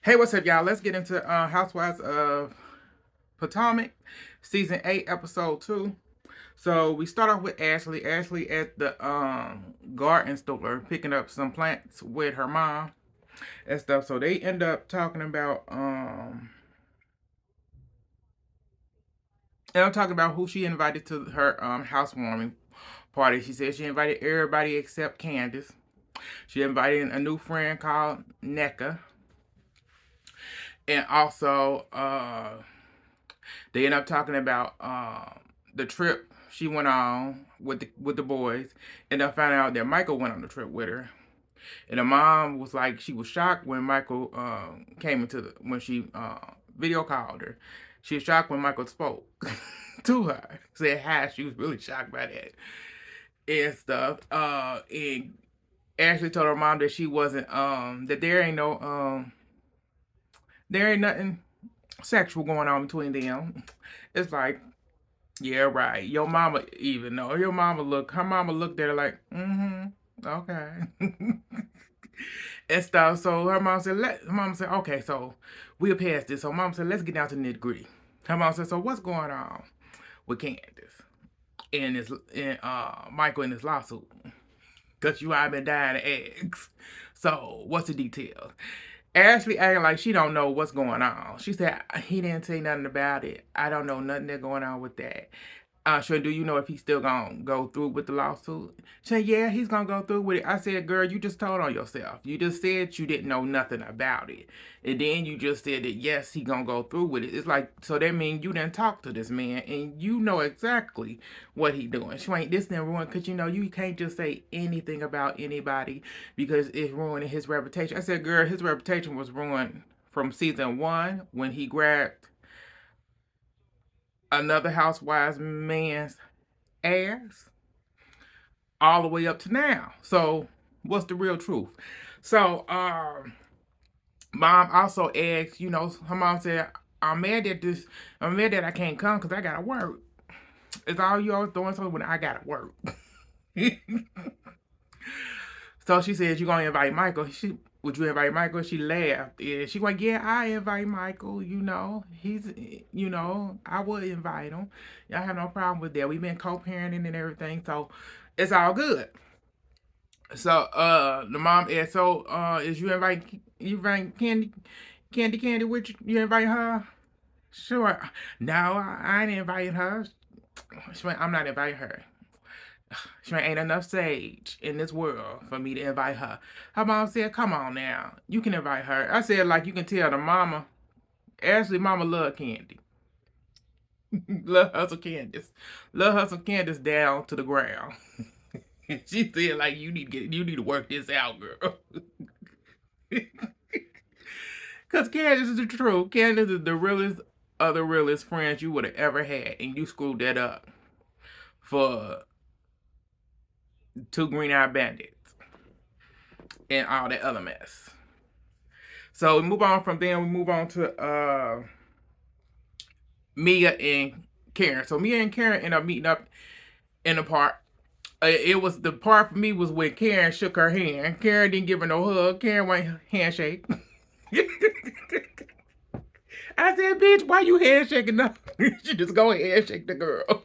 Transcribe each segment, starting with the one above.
Hey, what's up, y'all? Let's get into Housewives of Potomac, season 8, episode 2. So we start off with Ashley. Ashley at the garden store picking up some plants with her mom and stuff. So they end up talking about who she invited to her housewarming party. She said she invited everybody except Candace. She invited a new friend called NECA. And also they end up talking about the trip she went on with the boys, and I found out that Michael went on the trip with her. And the mom was like, she was shocked when Michael came when she video called her. She was shocked when Michael spoke to her, said hi. She was really shocked by that and stuff. And Ashley told her mom that she wasn't that there ain't nothing sexual going on between them. It's like, yeah, right. Your mama even know. Her mama looked at her like, okay. And stuff. So her mom said, okay, so we'll pass this. So mom said, let's get down to the nitty gritty. Her mom said, so what's going on with Candace and Michael in this lawsuit? Cause you all been dying of eggs. So what's the details? Ashley acting like she don't know what's going on. She said he didn't say nothing about it. I don't know nothing that's going on with that. Sure, do you know if he's still gonna go through with the lawsuit? She said, yeah, he's gonna go through with it. I said, girl, you just told on yourself. You just said you didn't know nothing about it. And then you just said that, yes, he gonna go through with it. It's like, so that means you didn't talk to this man and you know exactly what he doing. She ain't this didn't ruin, because you know, you can't just say anything about anybody because it's ruining his reputation. I said, girl, his reputation was ruined from season 1 when he grabbed another housewives man's ass all the way up to now. So what's the real truth? So mom also asked, her mom said, I'm mad that I can't come because I gotta work. It's all you always doing something when I gotta work. So she said, you gonna invite Michael? Would you invite Michael? She laughed. And she went, yeah, I invite Michael. I would invite him. I have no problem with that. We've been co-parenting and everything, so it's all good. So the mom asked, so is you invite Candy with you? You invite her? Sure. No, I ain't inviting her. She went, I'm not inviting her. She ain't enough sage in this world for me to invite her. Her mom said, come on now. You can invite her. I said, like, you can tell the mama. Ashley mama love Candy. Love her some Candace. Love her some Candace down to the ground. She said, like, you need to work this out, girl. Cause Candace is the truth. Candace is the realest of the realest friends you would have ever had, and you screwed that up for two green-eyed bandits and all that other mess. So we move on from there. We move on to Mia and Karen. So Mia and Karen end up meeting up in the park. It was the part for me was when Karen shook her hand. Karen didn't give her no hug. Karen went handshake. I said, bitch, why you handshaking her? She just go handshake the girl.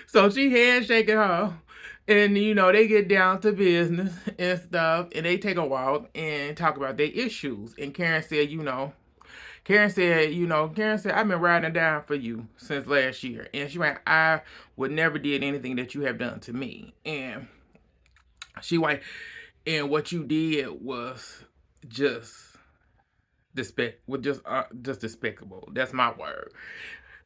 So she handshaking her. And, they get down to business and stuff. And they take a walk and talk about their issues. And Karen said, I've been riding down for you since last year. And she went, I would never did anything that you have done to me. And she went, and what you did was just just despicable. That's my word.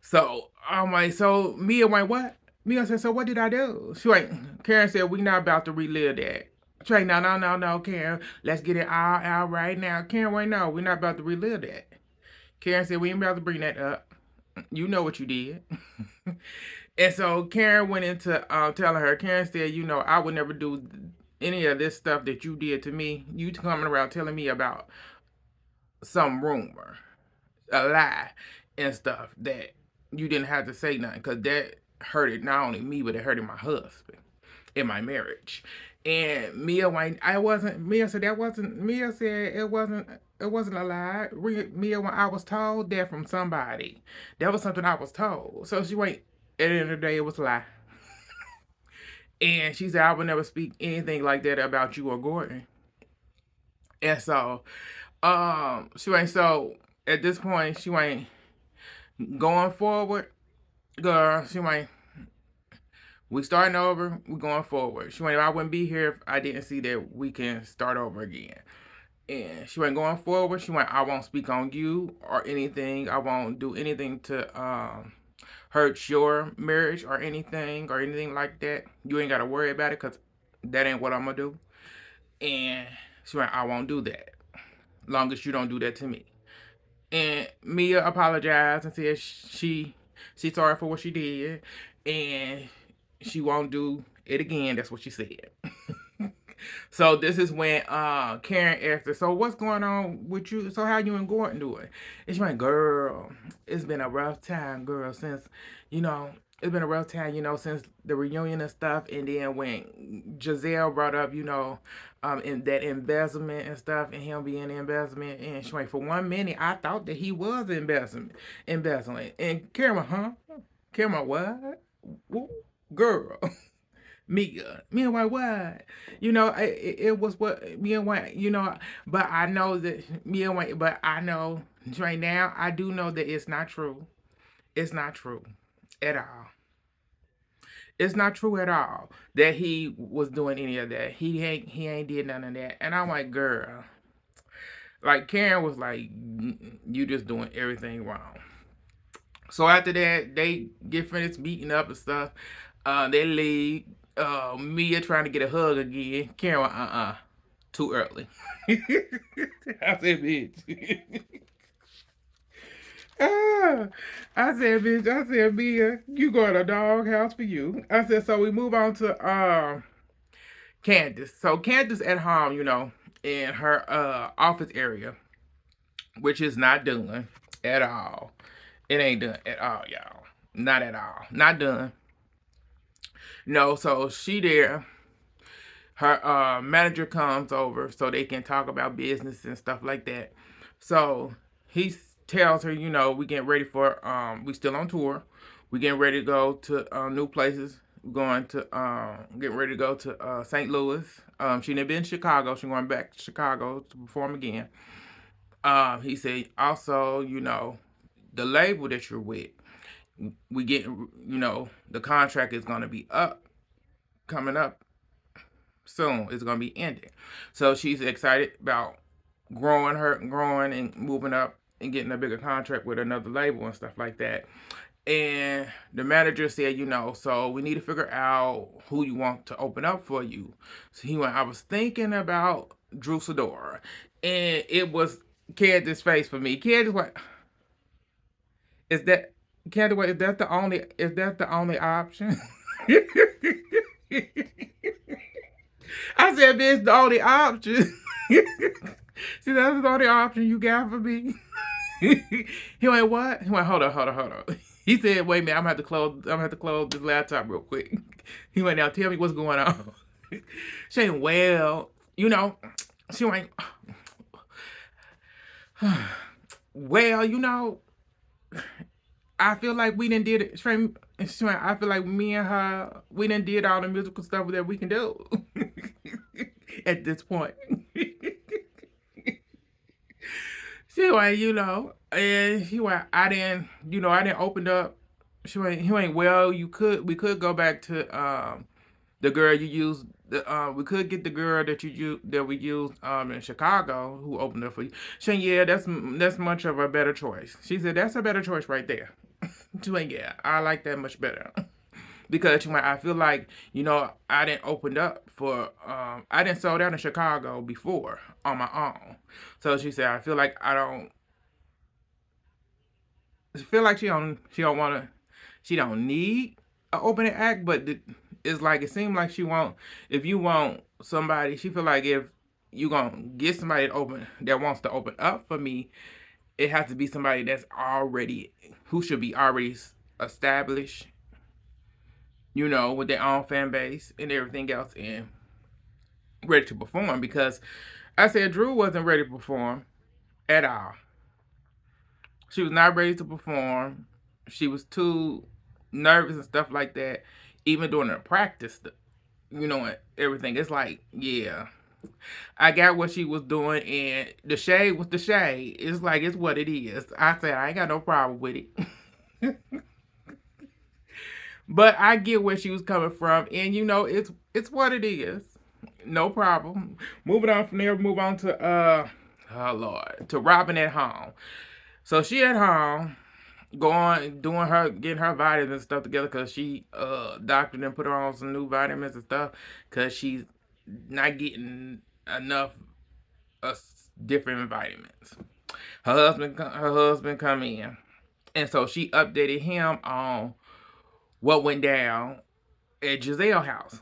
So I'm like, so Mia went, what? Mia said, so what did I do? She went, Karen said, we not about to relive that. She went, no, Karen, let's get it all out right now. Karen went, no, we're not about to relive that. Karen said, we ain't about to bring that up. You know what you did. And so Karen went into telling her, Karen said, I would never do any of this stuff that you did to me. You coming around telling me about some rumor, a lie, and stuff that you didn't have to say nothing, because that hurted not only me, but it hurted my husband in my marriage. And Mia said it wasn't It wasn't a lie. Mia, when I was told that from somebody, that was something I was told. So she went. At the end of the day, it was a lie. And she said I would never speak anything like that about you or Gordon. And so, she went. So at this point, she went going forward. Girl, she went. We starting over. We going forward. She went. I wouldn't be here if I didn't see that we can start over again. And she went going forward. She went. I won't speak on you or anything. I won't do anything to hurt your marriage or anything like that. You ain't got to worry about it because that ain't what I'm gonna do. And she went. I won't do that. Long as you don't do that to me. And Mia apologized and said she's sorry for what she did, and she won't do it again. That's what she said. So this is when Karen asked her, so what's going on with you? So how you and Gordon doing? And she went, girl, it's been a rough time, girl, since, you know, it's been a rough time, since the reunion and stuff. And then when Giselle brought up, in that embezzlement and stuff, and him being embezzlement, and she went, for 1 minute, I thought that he was embezzling. And Karen went, huh? Karen went, what? Girl. Me and White what? It was what me and White, but I know that me and White, but I know right now, I do know that it's not true. It's not true at all. It's not true at all that he was doing any of that. He ain't did none of that. And I'm like, girl, like Karen was like, you just doing everything wrong. So after that, they get finished beating up and stuff. They leave. Mia trying to get a hug again. Karen, too early. I said, bitch. Ah, I said, Mia, you going to doghouse for you. I said, so we move on to Candace. So Candace at home, in her office area, which is not done at all. It ain't done at all, y'all. Not at all. Not done. No, so she there. Her manager comes over so they can talk about business and stuff like that. So he tells her, we getting ready for we still on tour. We getting ready to go to new places. We're going to getting ready to go to St. Louis. She never been in Chicago. She going back to Chicago to perform again. He said also, the label that you're with, we get, the contract is gonna be coming up soon. It's gonna be ending. So she's excited about growing and moving up and getting a bigger contract with another label and stuff like that. And the manager said, so we need to figure out who you want to open up for you. So he went, I was thinking about Drew Sidora. And it was Candace's face for me. Candace went, is that Candace, is that the only option? I said, bitch, the only option. See, that's the only option you got for me. He went, what? He went, hold on. He said, wait a minute, I'm gonna have to close this laptop real quick. He went, now tell me what's going on. She ain't well, she went, well, I feel like we done did it. I feel like me and her, we done did all the musical stuff that we can do at this point. She went, and she went, I didn't open up. He went, well, we could go back to the girl you used. We could get the girl that we used in Chicago who opened up for you. She went, yeah, that's much of a better choice. She said, that's a better choice right there. She went, yeah, I like that much better. Because she went, I feel like, I didn't open up for, I didn't sold out in Chicago before on my own. So she said, I feel like she don't need an opening act, but it's like, it seemed like if you want somebody, she feel like if you gonna get somebody that wants to open up for me, it has to be somebody who should be already established, with their own fan base and everything else, and ready to perform. Because I said Drew wasn't ready to perform. at all. She was not ready to perform. She was too nervous and stuff like that. Even during her practice, and everything. It's like, yeah, I got what she was doing, and the shade was the shade. It's like it's what it is. I said I ain't got no problem with it, but I get where she was coming from, and it's what it is. No problem. Moving on from there, move on to oh Lord, to Robin at home. So she at home going doing her getting her vitamins and stuff together because she doctor then put her on some new vitamins and stuff because she's not getting enough different vitamins. Her husband come in, and so she updated him on what went down at Giselle house.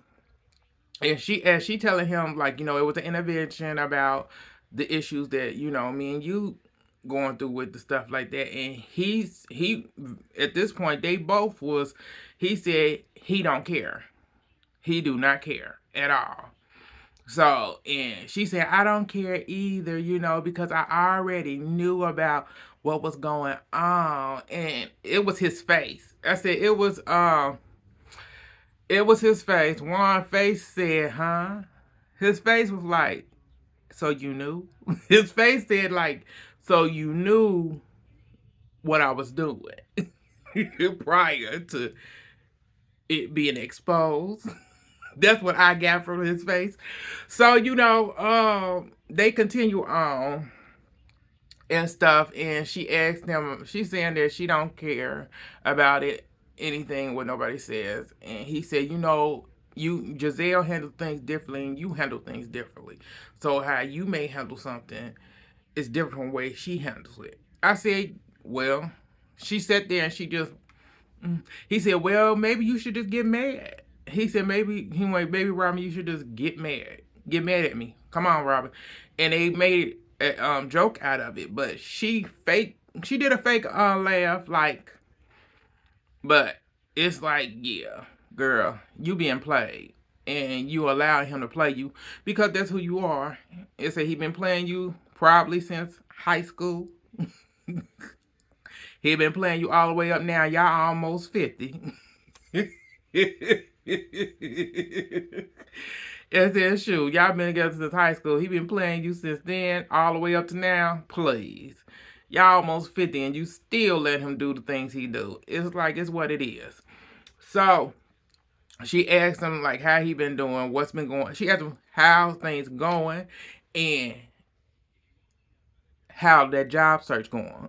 And she telling him, like, it was an intervention about the issues that me and you going through with the stuff like that. And he at this point they both was, he said he don't care, he do not care at all. So, and she said, I don't care either, because I already knew about what was going on. And it was his face. I said, it was his face. One face said, huh? His face was like, so you knew? His face said, like, so you knew what I was doing prior to it being exposed. That's what I got from his face. So, they continue on and stuff, and she asked him, she's saying that she don't care about it, anything what nobody says. And he said, Giselle handles things differently and you handle things differently. So how you may handle something is different from the way she handles it. I said, well, she sat there and she just, he said, well, maybe you should just get mad. He said, he went, baby Robin, you should just get mad. Get mad at me. Come on, Robin. And they made a joke out of it. But she did a fake laugh, like, but it's like, yeah, girl, you being played. And you allow him to play you because that's who you are. It said he been playing you probably since high school. He been playing you all the way up now. Y'all almost 50. It's his shoe. Y'all been together since high school. He been playing you since then, all the way up to now. Please. Y'all almost 50 and you still let him do the things he do. It's like, it's what it is. So she asked him, like, how he been doing, what's been going. She asked him how things going and how that job search going.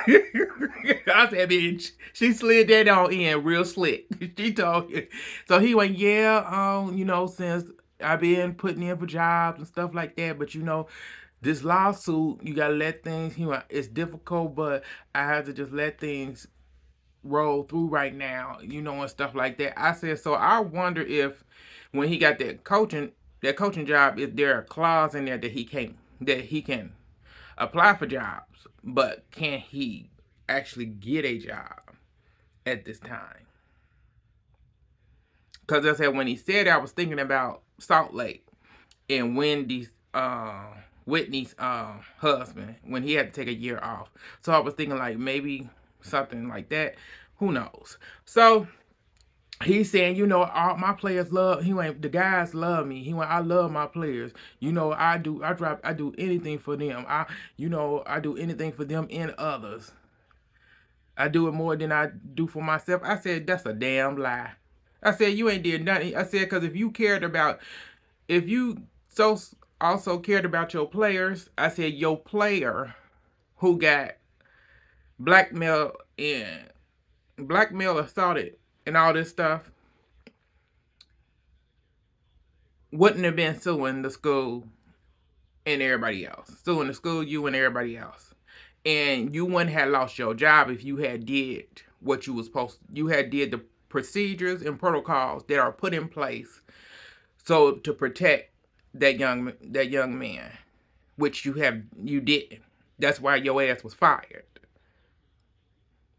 I said, bitch, she slid that on in real slick. She told you. So he went, yeah, since I've been putting in for jobs and stuff like that, but this lawsuit, you gotta let things, it's difficult, but I have to just let things roll through right now, and stuff like that. I said, so I wonder if when he got that coaching job, is there a clause in there that he can apply for jobs, but can he actually get a job at this time? Because I said when he said it, I was thinking about Salt Lake and Whitney's husband when he had to take a year off. So I was thinking like maybe something like that. Who knows? So he's saying, all my players love. He went, the guys love me. He went, I love my players. I do anything for them. I do anything for them and others. I do it more than I do for myself. I said, that's a damn lie. I said, you ain't did nothing. I said, because if you so also cared about your players, I said, your player who got blackmail and blackmail assaulted and all this stuff wouldn't have been suing the school and everybody else. Suing the school, you and everybody else. And you wouldn't have lost your job if you had did what you was supposed to. You had did the procedures and protocols that are put in place so to protect that young man, which you didn't. That's why your ass was fired.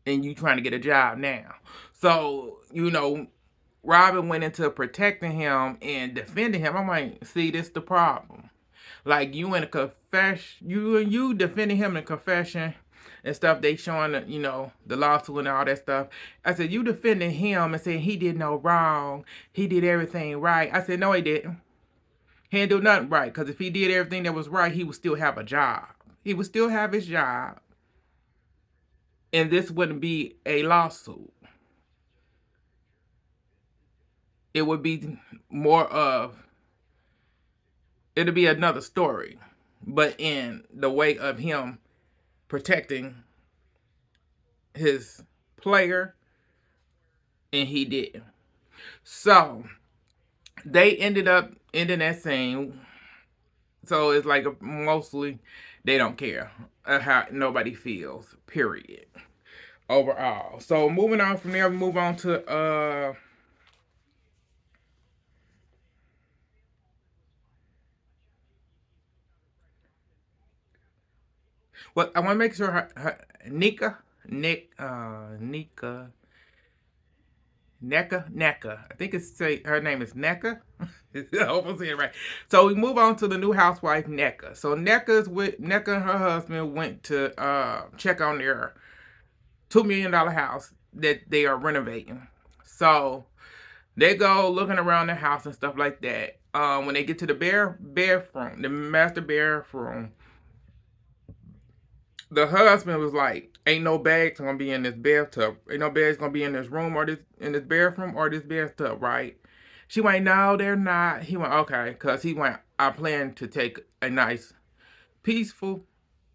And you trying to get a job now. So, Robin went into protecting him and defending him. I'm like, see, this the problem. Like you in a confession, you defending him in confession and stuff. They showing the lawsuit and all that stuff. I said you defending him and saying he did no wrong, he did everything right. I said no, he didn't. He didn't do nothing right, because if he did everything that was right, he would still have a job. He would still have his job, and this wouldn't be a lawsuit. It would be more of, it'll be another story, but in the way of him protecting his player, and he did. So they ended up ending that scene. So it's like mostly they don't care how nobody feels. Period. Overall. So moving on from there, we move on to well, I want to make sure Nika, Nika, Neka. I think it's say her name is Neka. I hope I'm saying it right. So we move on to the new housewife Neka. So Neka and her husband went to check on their $2 million house that they are renovating. So they go looking around the house and stuff like that. When they get to the bedroom, the master bedroom, the husband was like, "Ain't no bags gonna be in this bathtub. Ain't no bags gonna be in this room or this in this bedroom or this bathtub, right?" She went, "No, they're not." He went, "Okay," because he went, "I plan to take a nice, peaceful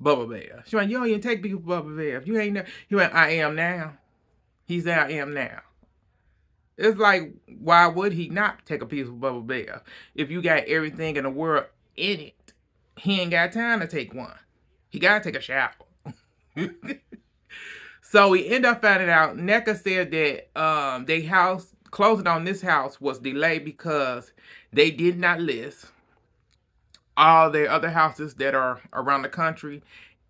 bubble bath." She went, "You don't even take people bubble bath. You ain't." He went, "I am now." He said, "I am now." It's like, why would he not take a peaceful bubble bath if you got everything in the world in it? He ain't got time to take one. He gotta take a shower. So we end up finding out. NECA said that they house closing on this house was delayed because they did not list all their other houses that are around the country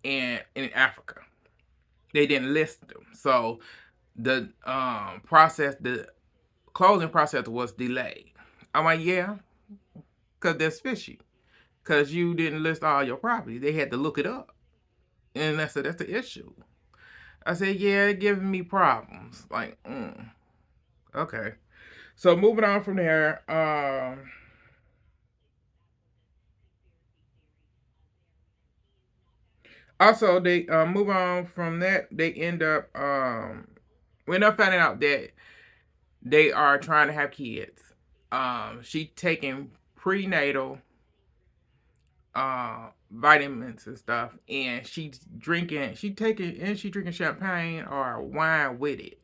and in Africa. They didn't list them, so the closing process was delayed. I'm like, yeah, because that's fishy. Because you didn't list all your property, they had to look it up, and I said that's the issue. I said, yeah, it giving me problems. Like, okay. So moving on from there. Also, they move on from that. They end up we end up finding out that they are trying to have kids. She taking prenatal vitamins and stuff, and she drinking champagne or wine with it.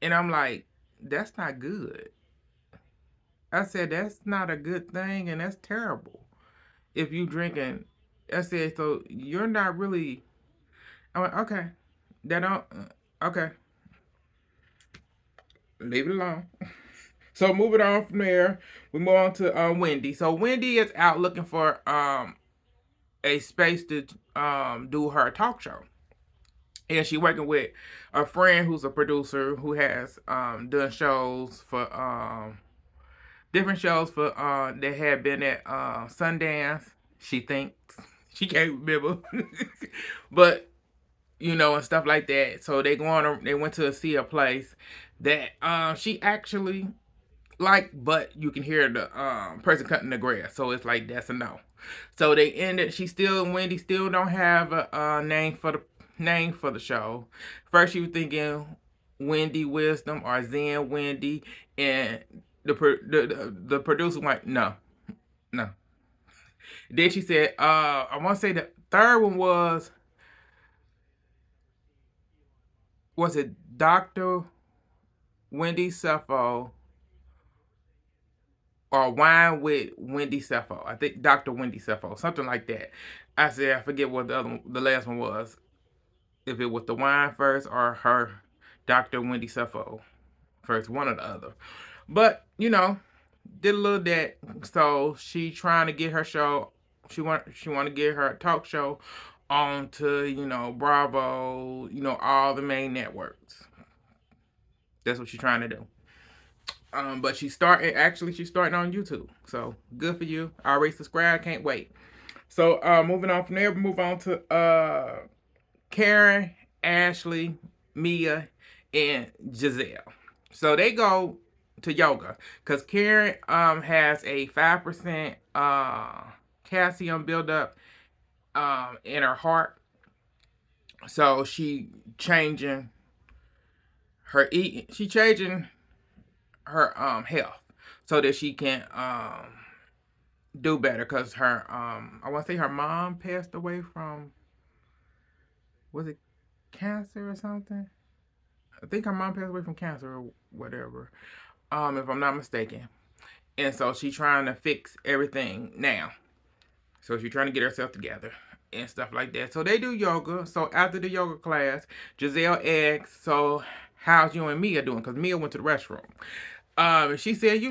And I'm like, that's not good. I said that's not a good thing, and that's terrible. If you drinking, I said, so you're not really. I went, okay, that don't. Okay, leave it alone. So moving on from there, we move on to Wendy. So Wendy is out looking for a space to do her talk show, and she working with a friend who's a producer who has done shows for different shows for that had been at Sundance. She thinks she can't remember, but and stuff like that. So they went to see a place that she actually like, but you can hear the person cutting the grass. So it's like that's a no. So they ended. Wendy still don't have a name for the show. First she was thinking Wendy Wisdom or Zen Wendy, and the producer went no, no. Then she said, I want to say the third one was it Doctor Wendy Cepho or Wine with Wendy Cepho. I think Dr. Wendy Cepho, something like that. I said I forget what the last one was. If it was the wine first or her Dr. Wendy Cepho first, one or the other. But did a little that. So she trying to get her show. She want to get her talk show on to Bravo, all the main networks. That's what she's trying to do. But she's starting on YouTube. So good for you. I already subscribed. Can't wait. So moving on from there, we move on to Karen, Ashley, Mia, and Giselle. So they go to yoga because Karen has a 5% calcium buildup in her heart. So changing she changing her health so that she can do better because her I want to say her mom passed away from, was it cancer or something? I think her mom passed away from cancer or whatever, if I'm not mistaken. And so she's trying to fix everything now. So she's trying to get herself together and stuff like that. So they do yoga. So after the yoga class, Giselle asks, "So how's you and Mia doing?" Because Mia went to the restroom. She said,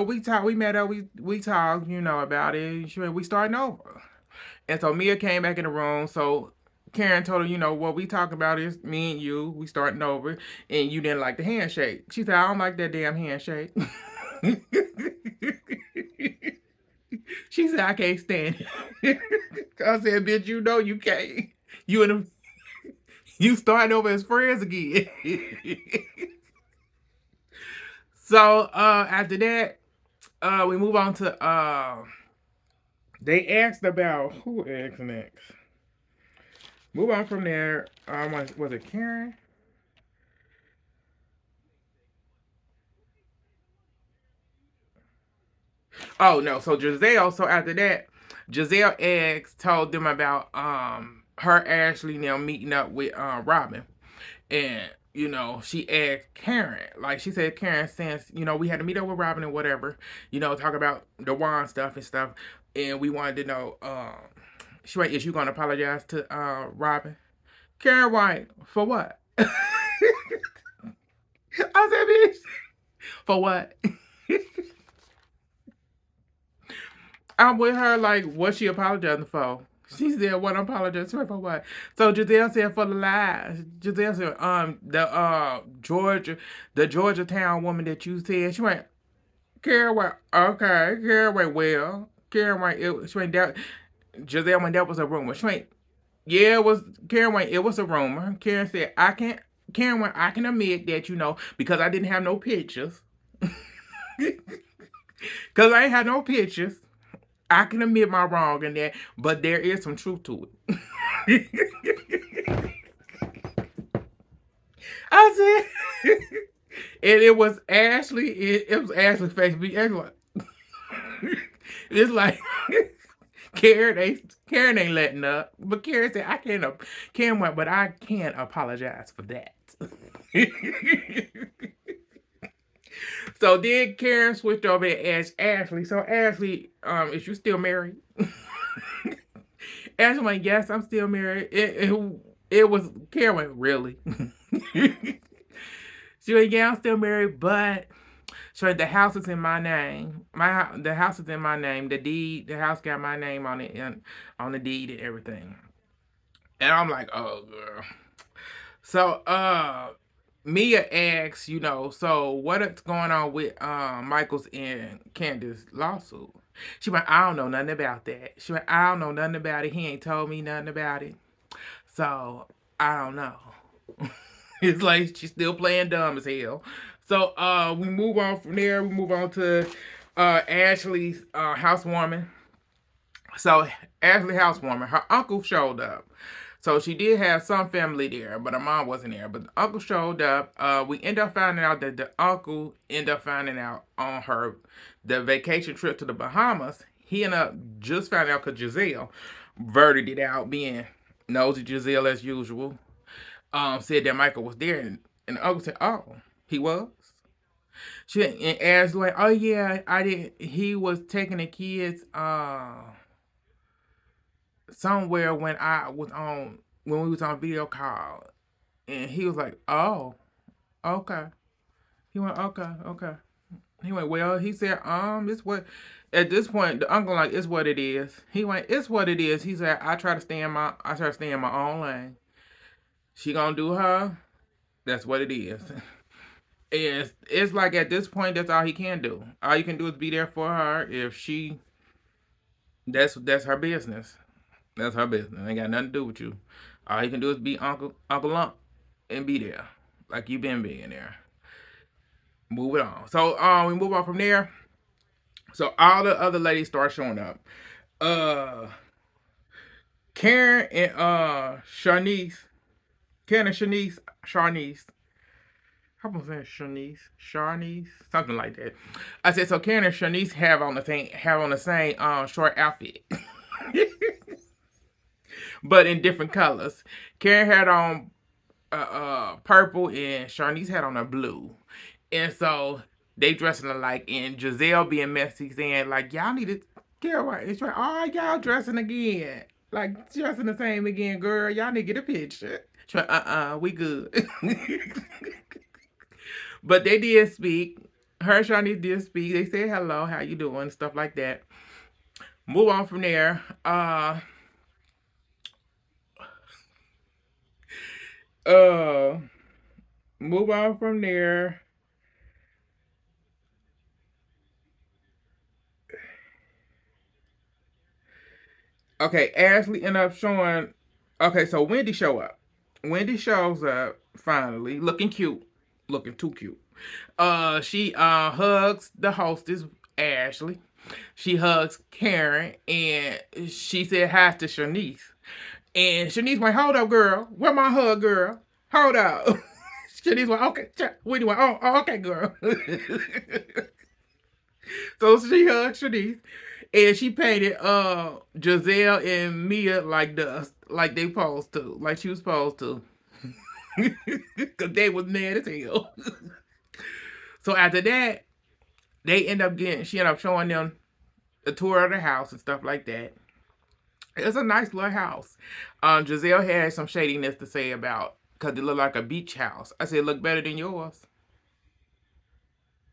we talked, we met up, we talked, about it. We starting over. And so Mia came back in the room. So Karen told her, what we talking about is me and you, we starting over, and you didn't like the handshake. She said, I don't like that damn handshake. She said, I can't stand it. I said, bitch, you can't. You and you starting over as friends again. So after that, we move on to they asked about who asked next. Move on from there. Was it Karen? Oh no, so Giselle. So after that, Giselle Eggs told them about her Ashley now meeting up with Robin, and she asked Karen, like she said, Karen, since we had to meet up with Robin and whatever, talk about the wine stuff and stuff, and we wanted to know, she went, is you gonna apologize to Robin? Karen White for what? I said, bitch, for what? I'm with her like, what she apologizing for? She said, what I'm apologizing for what? So Giselle said for the lies. Giselle said, the Georgia town woman that you said, she went, Karen went, okay, Karen went, well, Karen went, she went down, Giselle went, that was a rumor. She went, yeah, it was, Karen went, it was a rumor. Karen said, Karen went, I can admit that, because I didn't have no pictures. Because I ain't had no pictures. I can admit my wrong in that, but there is some truth to it. I said, and it was Ashley. It was Ashley's face. It's like Karen ain't letting up, but Karen said, "I can't." Karen went, but I can't apologize for that. So then Karen switched over and asked Ashley. So Ashley, is you still married? Ashley went, yes, I'm still married. It was Karen went, really? She went, yeah, I'm still married, but she went, the house is in my name. The house is in my name. The house got my name on it and on the deed and everything. And I'm like, oh girl. So Mia asks, so what is going on with Michael's and Candace's lawsuit? She went, I don't know nothing about that. She went, I don't know nothing about it. He ain't told me nothing about it. So I don't know. It's like she's still playing dumb as hell. So we move on from there. We move on to Ashley's housewarming. So Ashley housewarming, her uncle showed up. So she did have some family there, but her mom wasn't there. But the uncle showed up. We end up finding out that the uncle ended up finding out on the vacation trip to the Bahamas. He ended up just finding out because Giselle verted it out, being nosy Giselle as usual. Said that Michael was there, and the uncle said, "Oh, he was." She and asked like, "Oh yeah, I did. He was taking the kids somewhere when we was on video call, and he was like, "Oh, okay." He went, "Okay, okay." He went, "Well," he said, it's what." At this point, the uncle like, "It's what it is." He went, "It's what it is." He said, I try to stay in my own lane. She gonna do her. That's what it is. It's like at this point, that's all he can do. All you can do is be there for her if she That's her business. That's her business. Ain't got nothing to do with you. All you can do is be Uncle Lump and be there. Like you been being there. Move it on. So we move on from there. So all the other ladies start showing up. Uh Karen and Shanice. Karen and Shanice. How am I saying Shanice? Something like that. I said so Karen and Shanice have on the same short outfit. But in different colors. Karen had on purple and Sharnice had on a blue. And so they dressing alike and Giselle being messy saying like y'all need to get right. It's like, oh y'all dressing again. Like dressing the same again, girl. Y'all need to get a picture. She's like, we good. But they did speak. Her and Sharnice did speak. They said hello, how you doing, stuff like that. Move on from there. Uh Move on from there. Okay, Ashley ended up showing. Okay, so Wendy show up. Wendy shows up finally, looking cute, looking too cute. She hugs the hostess Ashley. She hugs Karen, and she said hi to Shanice. And Shanice went, "Hold up, girl. Where my hug, girl? Hold up." Shanice went, "Okay." Wendy went, "Oh, okay, girl." So she hugged Shanice. And she painted Giselle and Mia like dust, like they supposed to, like she was supposed to, because they was mad as hell. So after that, she ended up showing them a tour of the house and stuff like that. It's a nice little house. Giselle had some shadiness to say about because it looked like a beach house. I said, look better than yours.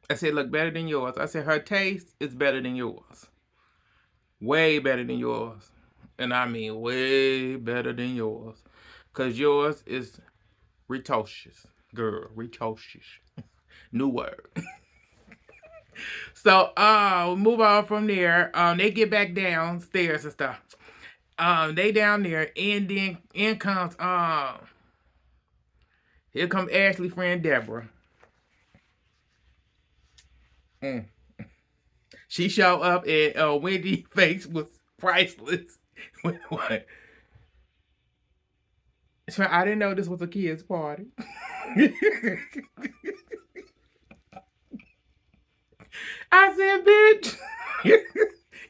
I said, look better than yours. I said, her taste is better than yours. Way better than yours. And I mean way better than yours. Because yours is retocious. Girl, retocious. New word. So, move on from there. They get back downstairs and stuff. They down there, and then in comes here comes Ashley friend Deborah. Mm. She showed up and Wendy's face was priceless. What? So I didn't know this was a kids' party. I said, bitch,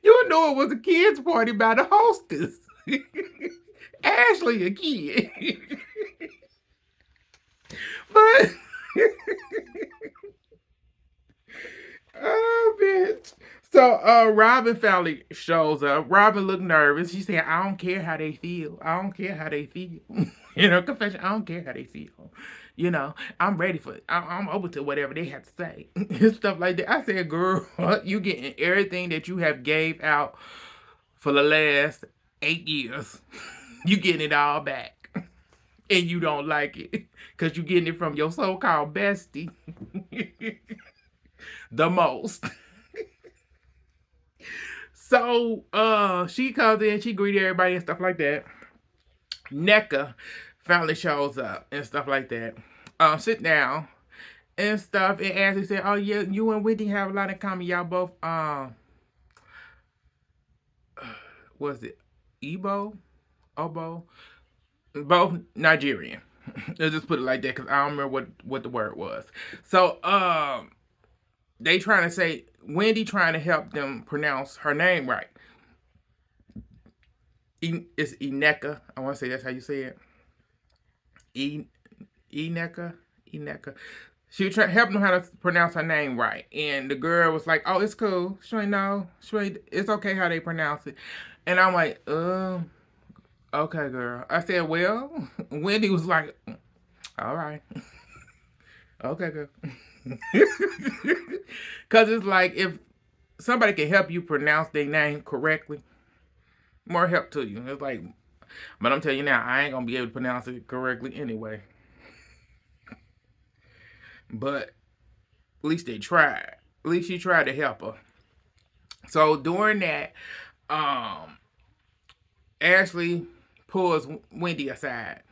you knew it was a kids' party by the hostess. Ashley, a kid. But, oh, bitch. So, Robin finally shows up. Robin looked nervous. She said, I don't care how they feel. I don't care how they feel. You know, confession, I don't care how they feel. You know, I'm ready for it. I'm open to whatever they have to say. And stuff like that. I said, girl, you getting everything that you have gave out for the last 8 years. You getting it all back. And you don't like it. Because you getting it from your so-called bestie. The most. So she comes in, she greets everybody and stuff like that. NECA finally shows up and stuff like that. Sit down and stuff. And Ashley said, "Oh yeah, you and Whitney have a lot in common. Y'all both was it Igbo, Obo, both Nigerian." Let's just put it like that because I don't remember what the word was. So they trying to say Wendy trying to help them pronounce her name right. It's Ineka. I want to say that's how you say it. E Ineka. Ineka. She was trying helping them how to pronounce her name right, and the girl was like, "Oh, it's cool. She ain't know. She ain't, it's okay how they pronounce it." And I'm like, okay, girl." I said, "Well," Wendy was like, "All right, okay, girl." Cause it's like if somebody can help you pronounce their name correctly, more help to you. It's like, but I'm telling you now, I ain't gonna be able to pronounce it correctly anyway. But at least they tried. At least she tried to help her. So during that, Um, Ashley pulls Wendy aside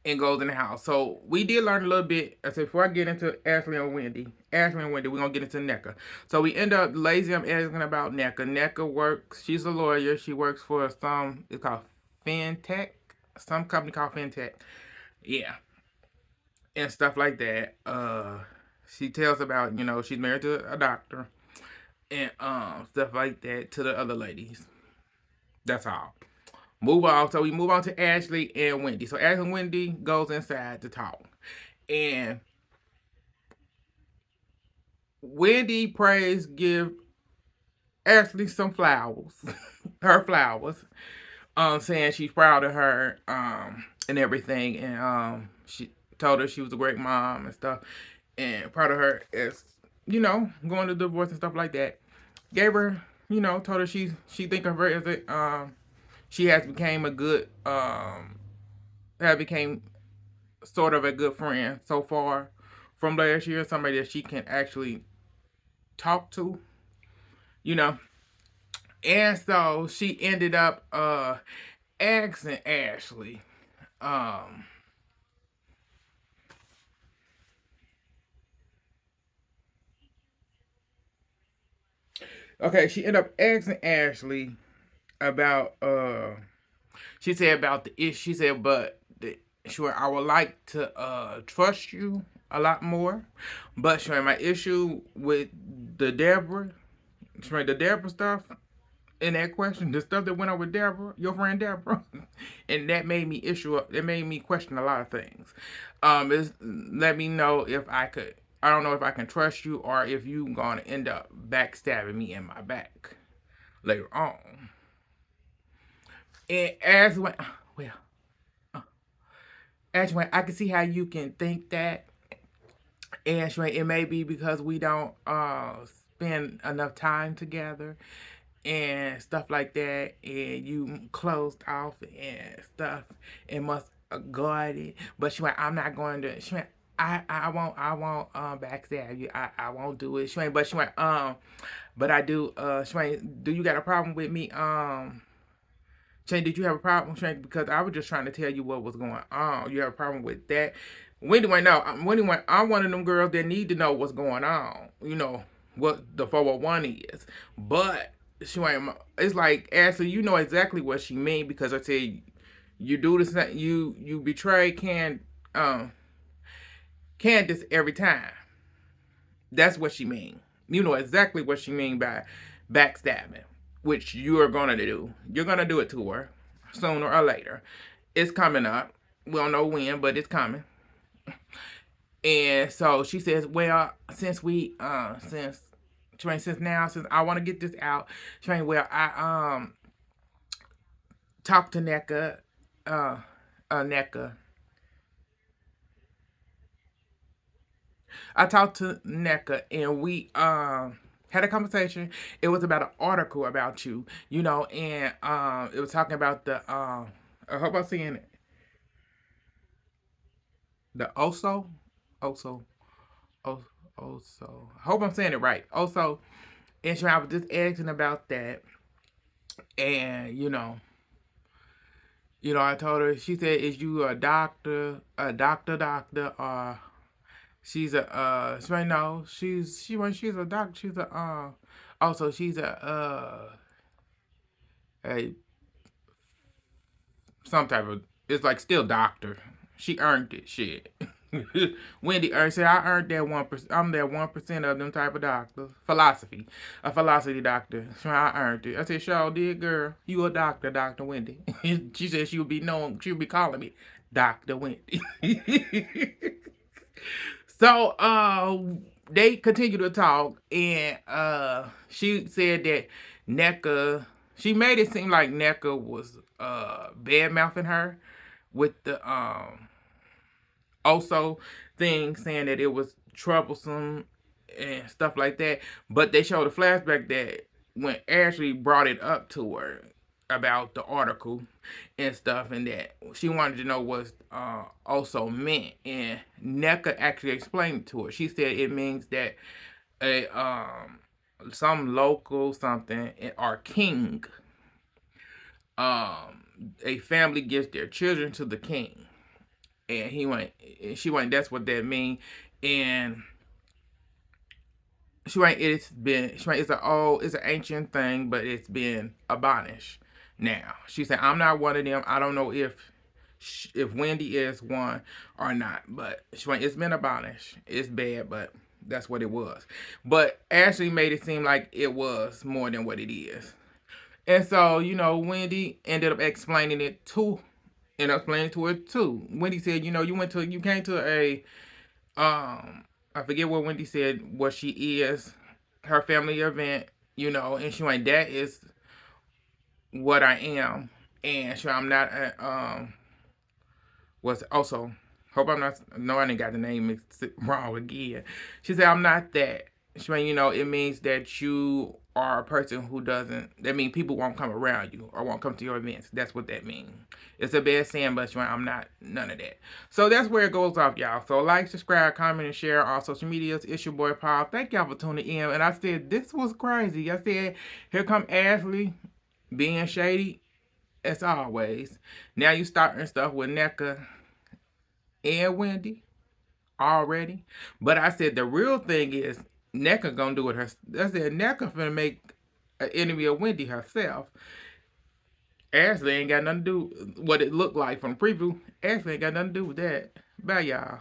and goes in the house. So we did learn a little bit. I said before I get into Ashley and Wendy, we're gonna get into NECA. So we end up lazy. I'm asking about NECA. NECA works. She's a lawyer. She works for some. It's called FinTech. Some company called FinTech. Yeah, and stuff like that. She tells about she's married to a doctor and stuff like that to the other ladies. That's all. Move on. So we move on to Ashley and Wendy. So Ashley and Wendy goes inside to talk. And Wendy prays give Ashley some flowers. Her flowers. Saying she's proud of her, and everything. And she told her she was a great mom and stuff. And proud of her as, going to divorce and stuff like that. Gave her, told her she think of her as a she has became a good have became sort of a good friend so far from last year, somebody that she can actually talk to, you know. And so she ended up asking Ashley, um, okay, she ended up asking Ashley about she said about the issue. She said, but sure, I would like to trust you a lot more, but sure, my issue with the Deborah, sure, the Deborah stuff in that question, the stuff that went on with Deborah, your friend Deborah, and that made me it made me question a lot of things. Is let me know if I could. I don't know if I can trust you or if you gonna end up backstabbing me in my back later on. And well, as when I can see how you can think that, and it may be because we don't spend enough time together and stuff like that, and you closed off and stuff and must guard it. But she went, I'm not going to. She went, I won't backstab you. I won't do it. She went, but she went, but I do. She went, do you got a problem with me? Shane, did you have a problem, Shane? Because I was just trying to tell you what was going on. You have a problem with that? Wendy went, no. Wendy went, I'm one of them girls that need to know what's going on. What the 401 is. But she went, it's like, Ashley, you know exactly what she mean because I said, you do this, you betray Candace every time. That's what she mean. You know exactly what she mean by backstabbing, which you are gonna do. You're gonna do it to her sooner or later. It's coming up. We don't know when, but it's coming. And so she says, "Well, since I want to get this out, Train. Well, I talked to uh, NECA. I talked to NECA and we had a conversation. It was about an article about you, and it was talking about the I hope I'm seeing it. The Oso, Oso, Oso. I hope I'm saying it right. Oso, and so I was just asking about that, and I told her. She said, "Is you doctor, or she's a she right now she's a doctor. She's a also she's a some type of it's like still doctor. She earned it. Shit." Wendy earned said I earned that 1%. I'm that 1% of them type of doctors. A philosophy doctor. So I earned it. I said, "Sure did, girl. You a doctor, Doctor Wendy." She said she would be calling me Doctor Wendy. So they continued to talk and she said that NECA she made it seem like NECA was bad mouthing her with the also thing saying that it was troublesome and stuff like that. But they showed a flashback that when Ashley brought it up to her about the article and stuff, and that she wanted to know what also meant, and NECA actually explained it to her. She said it means that a some local something or king. a family gives their children to the king, and she went, that's what that mean. And she went, it's an ancient thing, but it's been abolished now. She said, I'm not one of them. I don't know if Wendy is one or not, but she went, it's been abolished. It's bad, but that's what it was. But Ashley made it seem like it was more than what it is. And so, Wendy ended up explaining to her too. Wendy said, you came to I forget what Wendy said, what she is, her family event, and she went, that is what I am. And so I'm not, was also, hope I'm not, no, I didn't got the name wrong again. She said, I'm not that. She went, it means that you are a person who doesn't, that means people won't come around you or won't come to your events. That's what that means. It's a bad saying, but she went, I'm not none of that. So that's where it goes off, y'all. So like, subscribe, comment, and share on social medias. It's your boy Paul. Thank y'all for tuning in. And I said, this was crazy. I said, here come Ashley being shady as always. Now you starting stuff with NECA and Wendy already. But I said the real thing is NECA gonna do it her. I said NECA finna make an enemy of Wendy herself. Ashley ain't got nothing to do what it looked like from the preview. Ashley ain't got nothing to do with that. Bye y'all.